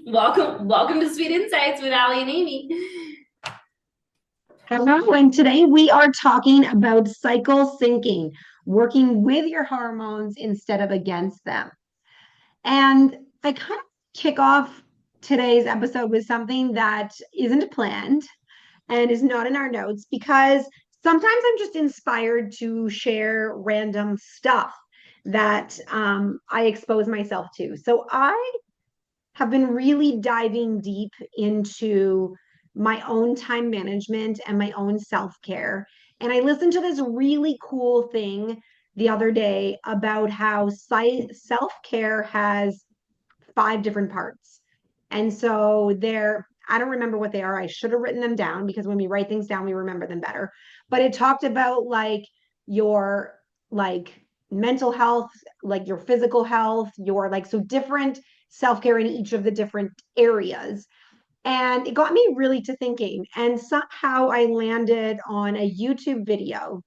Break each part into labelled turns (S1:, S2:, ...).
S1: Welcome to Sweet Insights with Ali and Amy.
S2: Hello, and today we are talking about cycle syncing, working with your hormones instead of against them. And I kind of kick off today's episode with something that isn't planned and is not in our notes because sometimes I'm just inspired to share random stuff that I expose myself to. So I have been really diving deep into my own time management and my own self care. And I listened to this really cool thing the other day about how self care has five different parts. And so I don't remember what they are. I should have written them down because when we write things down, we remember them better. But it talked about like your like mental health, like your physical health, your like so different self-care in each of the different areas. And it got me really to thinking. And somehow I landed on a YouTube video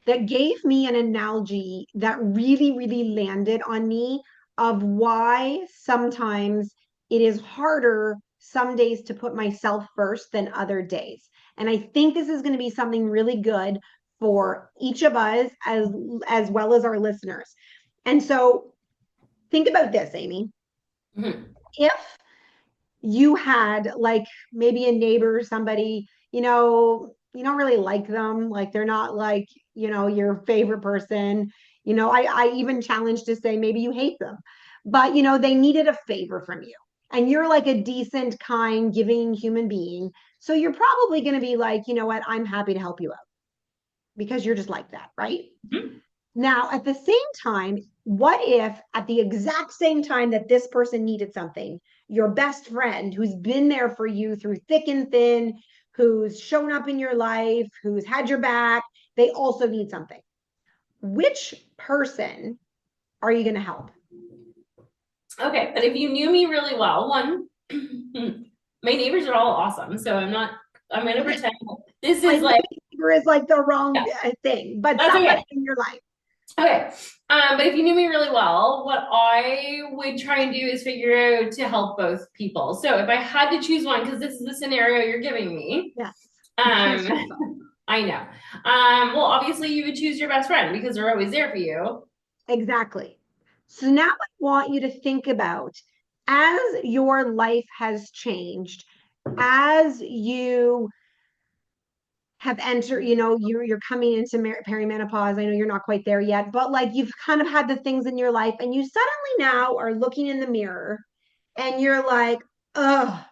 S2: that gave me an analogy that really, really landed on me of why sometimes it is harder some days to put myself first than other days. And I think this is going to be something really good for each of us as well as our listeners. And so think about this, Amy.
S1: Mhm.
S2: If you had like maybe a neighbor or somebody, you don't really like them, like they're not like, your favorite person. I even challenge to say maybe you hate them, but they needed a favor from you. And you're like a decent, kind, giving human being. So you're probably going to be like, you know what, I'm happy to help you out because you're just like that, right? Now, at the same time, what if at the exact same time that this person needed something, your best friend who's been there for you through thick and thin, who's shown up in your life, who's had your back, they also need something? Which person are you going to help?
S1: Okay, but if you knew me really well, one, my neighbors are all awesome. So I'm gonna
S2: Okay,
S1: pretend this
S2: I
S1: is
S2: know
S1: like,
S2: neighbor is like the wrong
S1: yeah,
S2: thing, but
S1: that's
S2: somebody
S1: okay.
S2: in your life.
S1: Okay. But if you knew me really well, what I would try and do is figure out to help both people. So if I had to choose one, because this is the scenario you're giving me,
S2: Yes, choose
S1: um,
S2: yourself.
S1: I know. Well, obviously you would choose your best friend because they're always there for you.
S2: Exactly. So now I want you to think about as your life has changed, as you have entered, you're coming into perimenopause. I know you're not quite there yet, but like you've kind of had the things in your life, and you suddenly now are looking in the mirror and you're like, oh,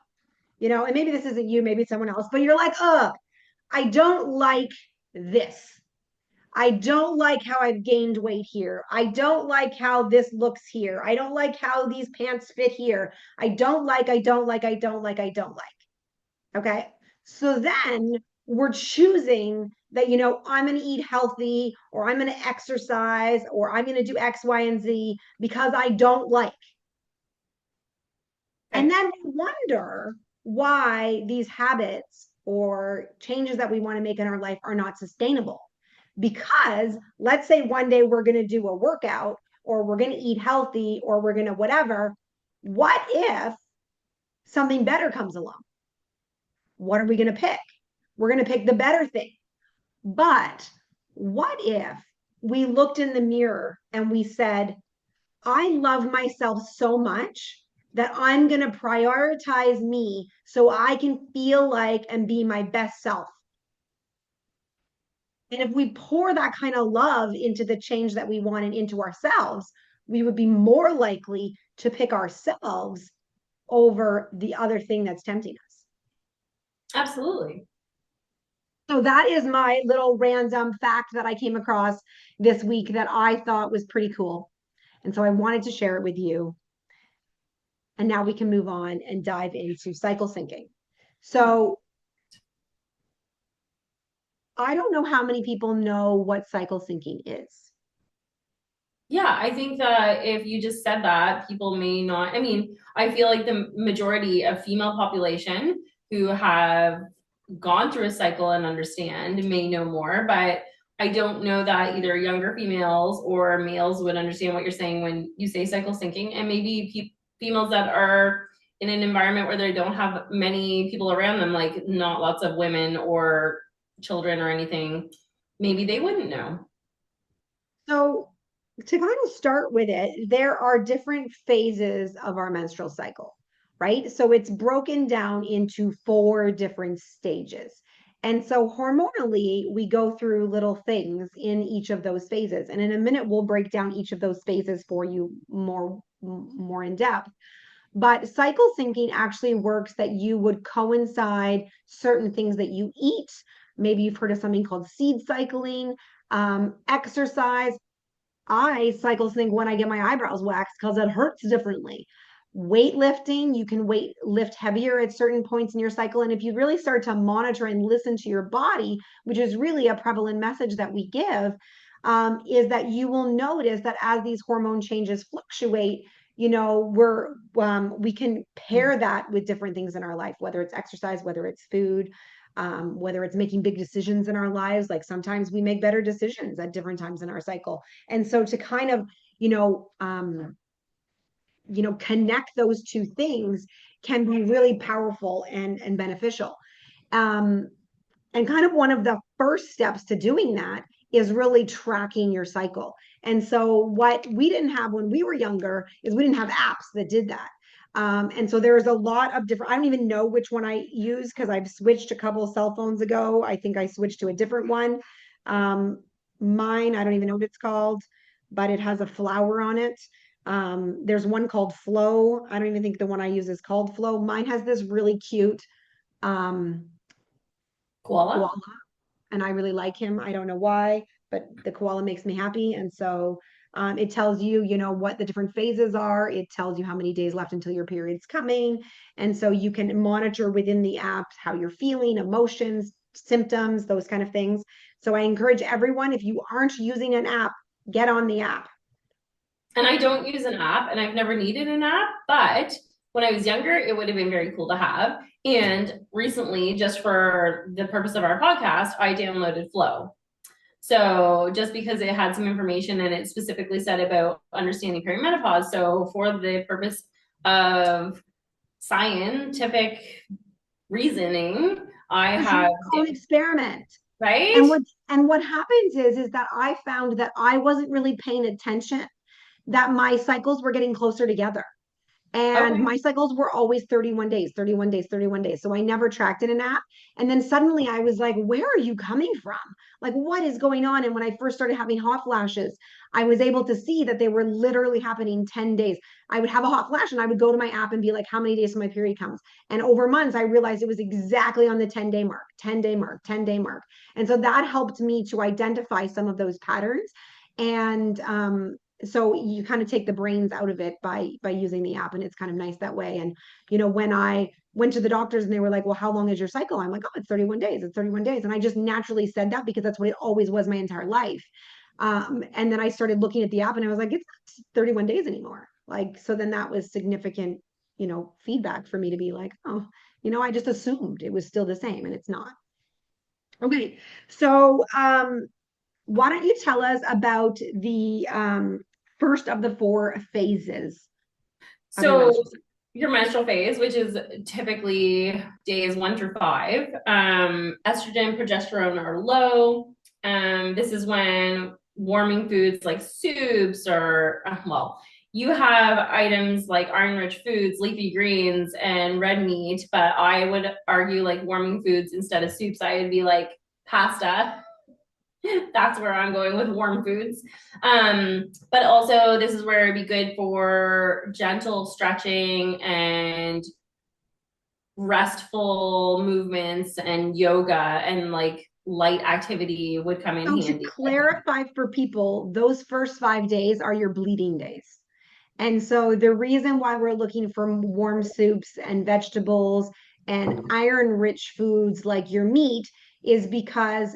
S2: and maybe this isn't you, maybe it's someone else, but you're like, oh, I don't like this. I don't like how I've gained weight here. I don't like how this looks here. I don't like how these pants fit here. I don't like, I don't like, I don't like. Okay. So then we're choosing that, I'm going to eat healthy or I'm going to exercise or I'm going to do X, Y, and Z because I don't like. And
S1: Okay.
S2: then we wonder why these habits or changes that we want to make in our life are not sustainable. Because let's say one day we're going to do a workout or we're going to eat healthy or we're going to whatever. What if something better comes along? What are we going to pick? We're going to pick the better thing. But what if we looked in the mirror and we said, I love myself so much that I'm going to prioritize me so I can feel like and be my best self. And if we pour that kind of love into the change that we want and into ourselves, we would be more likely to pick ourselves over the other thing that's tempting us.
S1: Absolutely.
S2: So that is my little random fact that I came across this week that I thought was pretty cool. And so I wanted to share it with you. And now we can move on and dive into cycle syncing. So I don't know how many people know what cycle syncing is.
S1: Yeah, I think that if you just said that, people may not. I mean, I feel like the majority of female population who have gone through a cycle and understand may know more, but I don't know that either younger females or males would understand what you're saying when you say cycle syncing, and maybe females that are in an environment where they don't have many people around them, like not lots of women or children or anything, maybe they wouldn't know.
S2: So, to kind of start with it, there are different phases of our menstrual cycle, right? So, it's broken down into four different stages. And so, hormonally, we go through little things in each of those phases. And in a minute, we'll break down each of those phases for you more in depth. But cycle syncing actually works that you would coincide certain things that you eat. Maybe you've heard of something called seed cycling, exercise. I cycle sync when I get my eyebrows waxed because it hurts differently. Weightlifting, you can lift heavier at certain points in your cycle. And if you really start to monitor and listen to your body, which is really a prevalent message that we give, is that you will notice that as these hormone changes fluctuate, we can pair that with different things in our life, whether it's exercise, whether it's food, whether it's making big decisions in our lives. Like sometimes we make better decisions at different times in our cycle. And so to kind of, you know, um, connect those two things can be really powerful and beneficial. Um, and kind of one of the first steps to doing that is really tracking your cycle. And so, what we didn't have when we were younger is we didn't have apps that did that. And so there's a lot of different, I don't even know which one I use because I've switched a couple of cell phones ago. I think I switched to a different one. Mine, I don't even know what it's called, but it has a flower on it. There's one called Flow. I don't even think the one I use is called Flow. Mine has this really cute um,
S1: Koala?
S2: koala, and I really like him. I don't know why, but the koala makes me happy. And so it tells you, what the different phases are. It tells you how many days left until your period's coming. And so you can monitor within the app how you're feeling, emotions, symptoms, those kind of things. So I encourage everyone, if you aren't using an app, get on the app.
S1: And I don't use an app and I've never needed an app, but when I was younger, it would have been very cool to have. And recently, just for the purpose of our podcast, I downloaded Flow. So just because it had some information and it specifically said about understanding perimenopause. So for the purpose of scientific reasoning, I have
S2: An experiment.
S1: right.
S2: And what happens is that I found that I wasn't really paying attention, that my cycles were getting closer together. And
S1: Okay.
S2: my cycles were always 31 days, 31 days, 31 days. So I never tracked it in an app. And then suddenly I was like, where are you coming from? Like, what is going on? And when I first started having hot flashes, I was able to see that they were literally happening 10 days. I would have a hot flash and I would go to my app and be like, how many days till my period comes? And over months, I realized it was exactly on the 10-day mark, 10-day mark, 10-day mark. And so that helped me to identify some of those patterns. And so you kind of take the brains out of it by using the app, and it's kind of nice that way. And when I went to the doctors and they were like, well, how long is your cycle? I'm like, oh, it's 31 days, it's 31 days. And I just naturally said that because that's what it always was my entire life. And then I started looking at the app and I was like, it's not 31 days anymore. Like, so then that was significant, feedback for me to be like, oh, I just assumed it was still the same, and it's not. Okay, so why don't you tell us about the first of the four phases of your
S1: So
S2: menstrual cycle?
S1: your menstrual phase, which is typically days 1 through 5, estrogen, progesterone are low. This is when warming foods like soups or, well, you have items like iron-rich foods, leafy greens, and red meat, but I would argue like warming foods instead of soups. I would be like pasta. That's where I'm going with warm foods. But also, this is where it'd be good for gentle stretching and restful movements and yoga and like light activity would come in
S2: So to
S1: handy.
S2: clarify for people, those first 5 days are your bleeding days. And so the reason why we're looking for warm soups and vegetables and iron-rich foods like your meat is because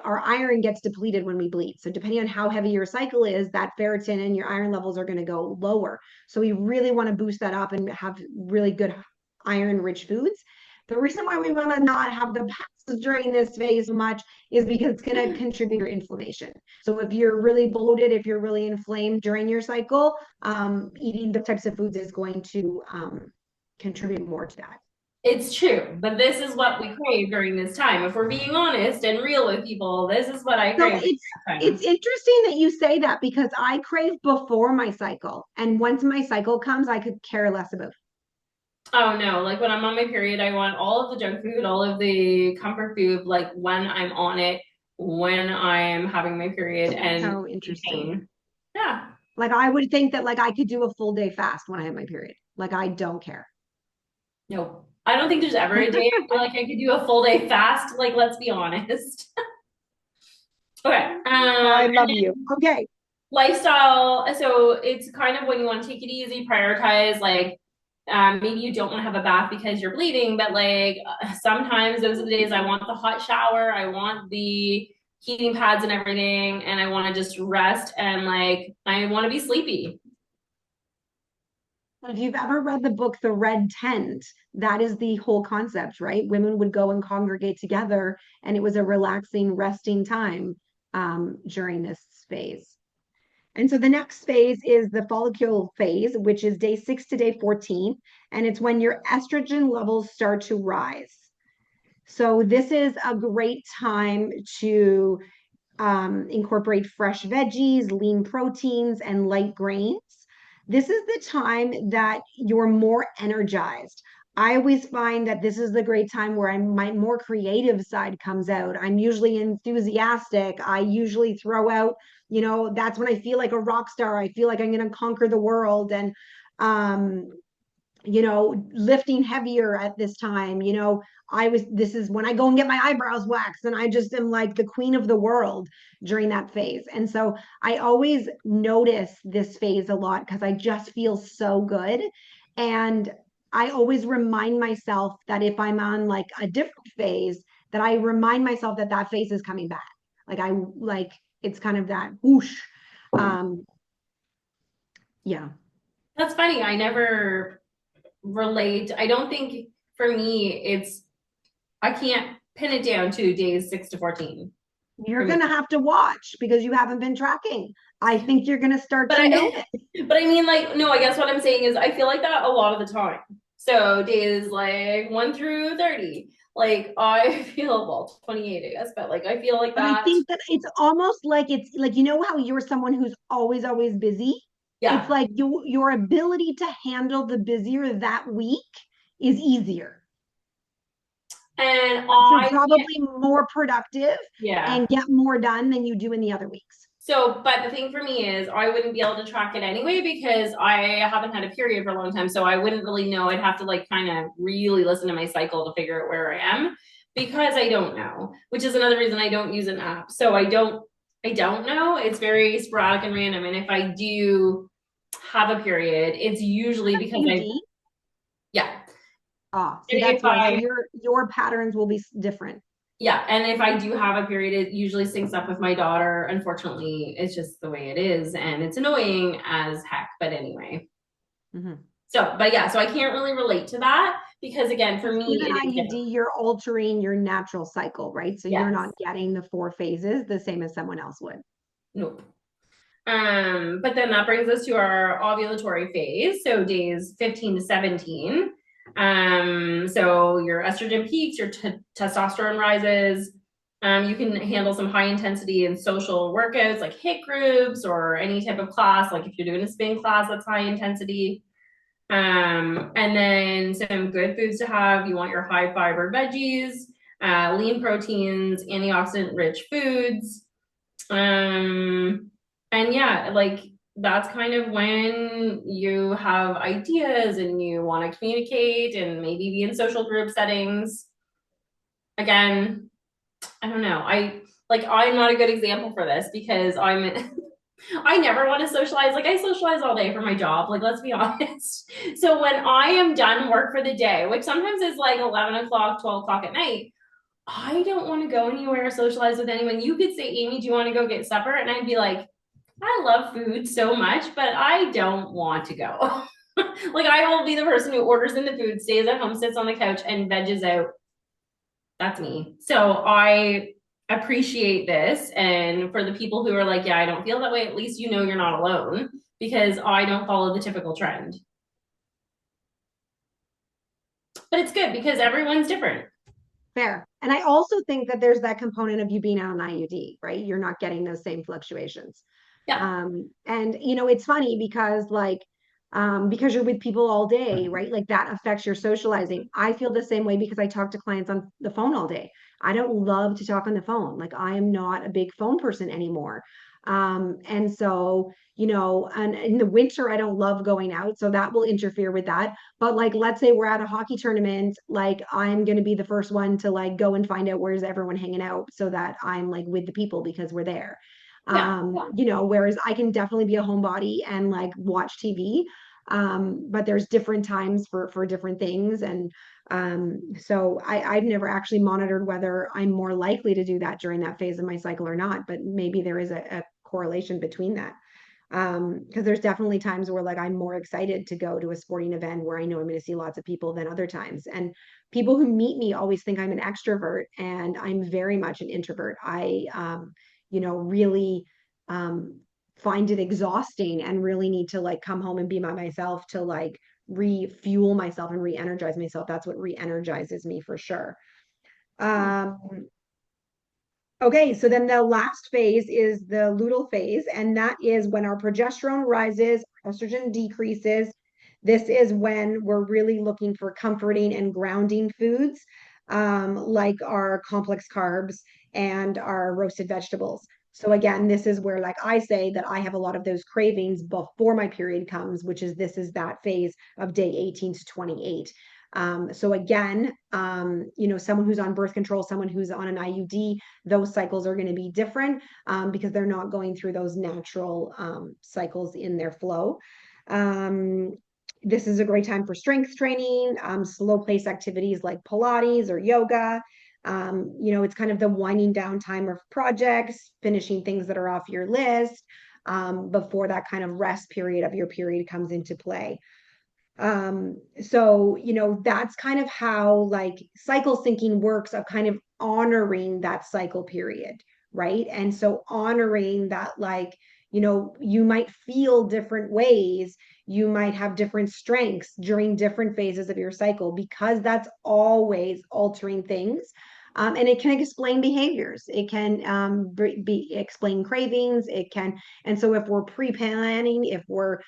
S2: our iron gets depleted when we bleed. So depending on how heavy your cycle is, that ferritin and your iron levels are going to go lower. So we really want to boost that up and have really good iron-rich foods. The reason why we want to not have the pastas during this phase much is because it's going to contribute to inflammation. So if you're really bloated, if you're really inflamed during your cycle, eating the types of foods is going to contribute more to that.
S1: It's true, but this is what we crave during this time. If we're being honest and real with people, this is what I
S2: So
S1: crave
S2: it's interesting that you say that because I crave before my cycle, and once my cycle comes, I could care less about it.
S1: Oh no, like when I'm on my period, I want all of the junk food, all of the comfort food, like when I'm on it, when I'm having my period and
S2: So interesting.
S1: pain. Yeah.
S2: Like I would think that like I could do a full day fast when I have my period. Like I don't care.
S1: Nope. I don't think there's ever a day I feel like I could do a full day fast. Like, let's be honest. Okay.
S2: I love you. Okay.
S1: Lifestyle. So it's kind of when you want to take it easy, prioritize like maybe you don't want to have a bath because you're bleeding, but like sometimes those are the days I want the hot shower, I want the heating pads and everything, and I want to just rest and like I want to be sleepy.
S2: If you've ever read the book The Red Tent, that is the whole concept, right? Women would go and congregate together, and it was a relaxing, resting time during this phase. And so the next phase is the follicle phase, which is day 6 to day 14. And it's when your estrogen levels start to rise. So this is a great time to incorporate fresh veggies, lean proteins, and light grains. This is the time that you're more energized. I always find that this is the great time where my more creative side comes out. I'm usually enthusiastic. I usually throw out, that's when I feel like a rock star. I feel like I'm going to conquer the world. And um, lifting heavier at this time. This is when I go and get my eyebrows waxed, and I just am like the queen of the world during that phase. And so I always notice this phase a lot because I just feel so good. And I always remind myself that if I'm on like a different phase, that I remind myself that that phase is coming back. Like it's kind of that whoosh. Um, yeah.
S1: That's funny. I never relate. I don't think for me I can't pin it down to days 6 to 14 for
S2: You're
S1: me.
S2: going to have to watch because you haven't been tracking. I think you're going to start
S1: But
S2: to notice.
S1: but I mean, like, no, I guess what I'm saying is I feel like that a lot of the time. So days like 1 through 30, like I feel, well, 28, I guess, but like I feel like
S2: But I
S1: that.
S2: think that it's almost like it's like, how you're someone who's always busy? It's
S1: Yeah.
S2: like your ability to handle the busier that week is easier.
S1: And
S2: Like you're
S1: I can't,
S2: probably more productive
S1: yeah.
S2: and get more done than you do in the other weeks.
S1: So, but the thing for me is I wouldn't be able to track it anyway because I haven't had a period for a long time. So I wouldn't really know. I'd have to like kind of really listen to my cycle to figure out where I am because I don't know, which is another reason I don't use an app. So I don't know. It's very sporadic and random. And if I do have a period, it's usually because yeah.
S2: See,
S1: And if
S2: that's why. So
S1: I,
S2: your patterns will be different.
S1: yeah, and if I do have a period, it usually syncs up with my daughter. Unfortunately, it's just the way it is, and it's annoying as heck. But anyway,
S2: Mm-hmm.
S1: so but yeah, so I can't really relate to that because again, for me,
S2: With an
S1: it is
S2: IUD,
S1: different.
S2: you're altering your natural cycle, right? So you're
S1: Yes,
S2: not getting the 4 phases the same as someone else would.
S1: nope. But then that brings us to our ovulatory phase, so days 15 to 17. So your estrogen peaks, your testosterone rises. You can handle some high intensity and social workouts like HIIT groups or any type of class. Like if you're doing a spin class, that's high intensity. And then some good foods to have. You want your high fiber veggies, lean proteins, antioxidant rich foods. And yeah, like that's kind of when you have ideas and you want to communicate and maybe be in social group settings. Again, I don't know. I'm not a good example for this because I never want to socialize. Like I socialize all day for my job. Like let's be honest. So when I am done work for the day, which sometimes is like 11 o'clock, 12 o'clock at night, I don't want to go anywhere or socialize with anyone. You could say, Amy, do you want to go get supper? And I'd be like, I love food so much, but I don't want to go. Like I will be the person who orders in the food, stays at home, sits on the couch, and veggies out. That's me. So I appreciate this. And for the people who are like, yeah, I don't feel that way, at least you know you're not alone because I don't follow the typical trend. But it's good because everyone's different.
S2: Fair. And I also think that there's that component of you being on an IUD, right? You're not getting those same fluctuations.
S1: Yeah.
S2: And it's funny because you're with people all day, right? Like that affects your socializing. I feel the same way because I talk to clients on the phone all day. I don't love to talk on the phone. Like I am not a big phone person anymore. And so, and in the winter, I don't love going out. So that will interfere with that. But like, let's say we're at a hockey tournament, like I'm going to be the first one to like go and find out where's everyone hanging out so that I'm like with the people because we're there.
S1: Yeah.
S2: Whereas I can definitely be a homebody and like watch TV. But there's different times for different things. And so I've never actually monitored whether I'm more likely to do that during that phase of my cycle or not, but maybe there is a correlation between that. Because there's definitely times where like I'm more excited to go to a sporting event where I know I'm going to see lots of people than other times. And people who meet me always think I'm an extrovert, and I'm very much an introvert. I really find it exhausting and really need to like come home and be by myself to like refuel myself and re-energize myself. That's what re-energizes me for sure. Um, Okay, so then the last phase is the luteal phase, and that is when our progesterone rises, estrogen decreases. This is when we're really looking for comforting and grounding foods, like our complex carbs and our roasted vegetables. So again, this is where, like I say, that I have a lot of those cravings before my period comes, which is this is that phase of day 18 to 28. So again, someone who's on birth control, someone who's on an IUD, those cycles are going to be different because they're not going through those natural cycles in their flow. Um, this is a great time for strength training, slow pace activities like Pilates or yoga. It's kind of the winding down time of projects, finishing things that are off your list before that kind of rest period of your period comes into play. That's kind of how like cycle syncing works of kind of honoring that cycle period, right? And so honoring that, like, you might feel different ways, you might have different strengths during different phases of your cycle because that's always altering things. And it can explain behaviors. It can be explain cravings. It can, and so if we're pre-planning, if we're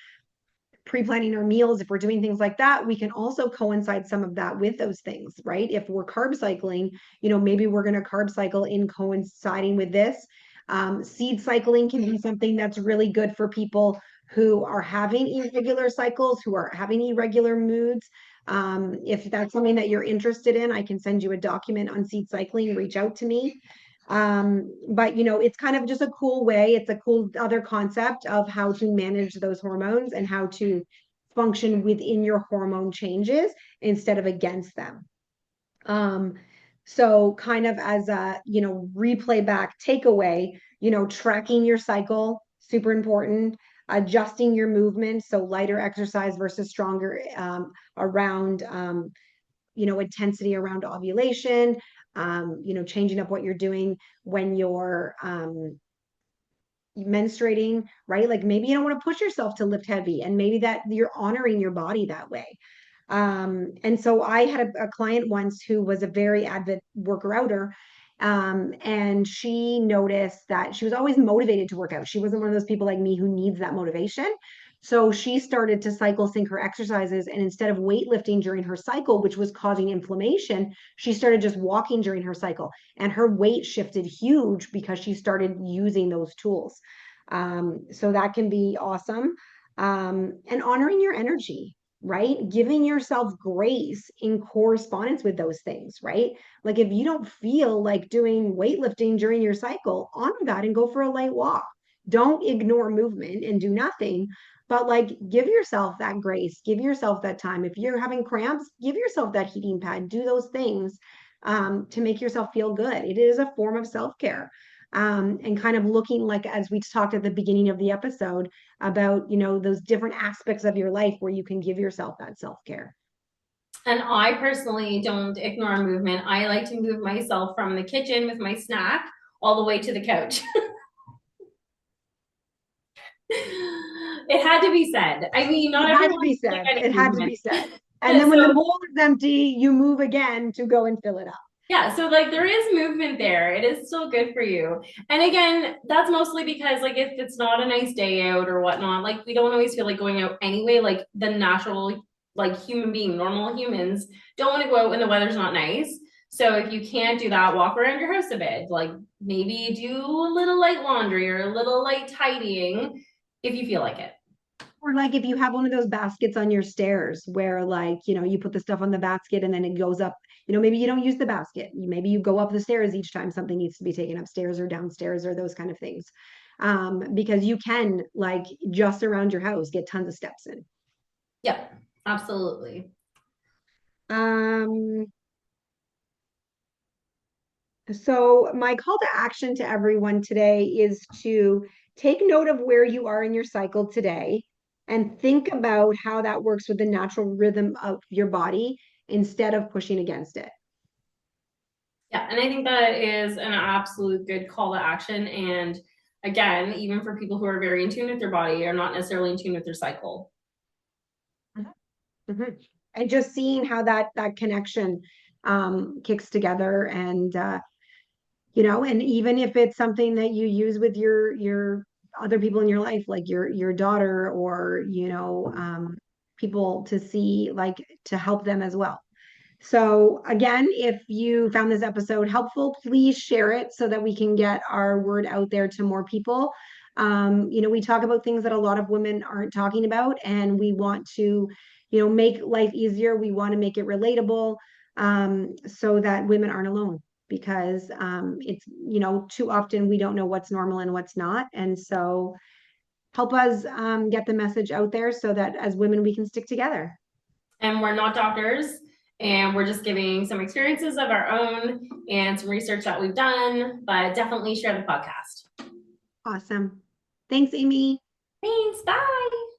S2: pre-planning our meals, if we're doing things like that, we can also coincide some of that with those things, right? If we're carb cycling, maybe we're going to carb cycle in coinciding with this. Seed cycling can be something that's really good for people who are having irregular cycles, who are having irregular moods. If that's something that you're interested in, I can send you a document on seed cycling, reach out to me. But it's kind of just a cool way. It's a cool other concept of how to manage those hormones and how to function within your hormone changes instead of against them. So kind of as a, replay back takeaway, tracking your cycle, super important, adjusting your movement. So lighter exercise versus stronger around, intensity around ovulation, changing up what you're doing when you're menstruating, right? Like maybe you don't want to push yourself to lift heavy, and maybe that you're honoring your body that way. And so I had a client once who was a very avid worker outer. And she noticed that she was always motivated to work out. She wasn't one of those people like me who needs that motivation. So she started to cycle sync her exercises. And instead of weightlifting during her cycle, which was causing inflammation, she started just walking during her cycle. And her weight shifted huge because she started using those tools. So that can be awesome. And honoring your energy, right? Giving yourself grace in correspondence with those things, right? Like if you don't feel like doing weightlifting during your cycle, honor that and go for a light walk. Don't ignore movement and do nothing, but like give yourself that grace, give yourself that time. If you're having cramps, give yourself that heating pad, do those things to make yourself feel good. It is a form of self-care. and kind of looking like, as we talked at the beginning of the episode, about, those different aspects of your life where you can give yourself that self-care.
S1: And I personally don't ignore movement. I like to move myself from the kitchen with my snack all the way to the couch. It had to be said. I mean, not
S2: It had to
S1: everyone
S2: be
S1: has that
S2: said.
S1: kind of
S2: It had to
S1: movement.
S2: be said. And then when the
S1: So
S2: bowl is empty, you move again to go and fill it up.
S1: yeah, so like there is movement there. It is still good for you. And again, that's mostly because like if it's not a nice day out or whatnot, like we don't always feel like going out anyway. Like the natural, like human being, normal humans don't want to go out when the weather's not nice. So if you can't do that, walk around your house a bit. Like maybe do a little light laundry or a little light tidying if you feel like it.
S2: Or like if you have one of those baskets on your stairs where, like, you put the stuff on the basket and then it goes up, maybe you don't use the basket. Maybe you go up the stairs each time something needs to be taken upstairs or downstairs or those kind of things. Because you can, like, just around your house, get tons of steps in.
S1: Yep, absolutely.
S2: Um, So, my call to action to everyone today is to take note of where you are in your cycle today and think about how that works with the natural rhythm of your body instead of pushing against it.
S1: Yeah, and I think that is an absolute good call to action. And again, even for people who are very in tune with their body, are not necessarily in tune with their cycle.
S2: Mhm. And just seeing how that connection kicks together, and even if it's something that you use with your other people in your life, like your daughter, or people, to see, like, to help them as well. So again, if you found this episode helpful, please share it so that we can get our word out there to more people. We talk about things that a lot of women aren't talking about, and we want to, make life easier. We want to make it relatable, so that women aren't alone, because it's, too often we don't know what's normal and what's not. And so help us get the message out there so that as women, we can stick together.
S1: And we're not doctors, and we're just giving some experiences of our own and some research that we've done, but definitely share the podcast.
S2: Awesome. Thanks, Amy.
S1: Thanks. Bye.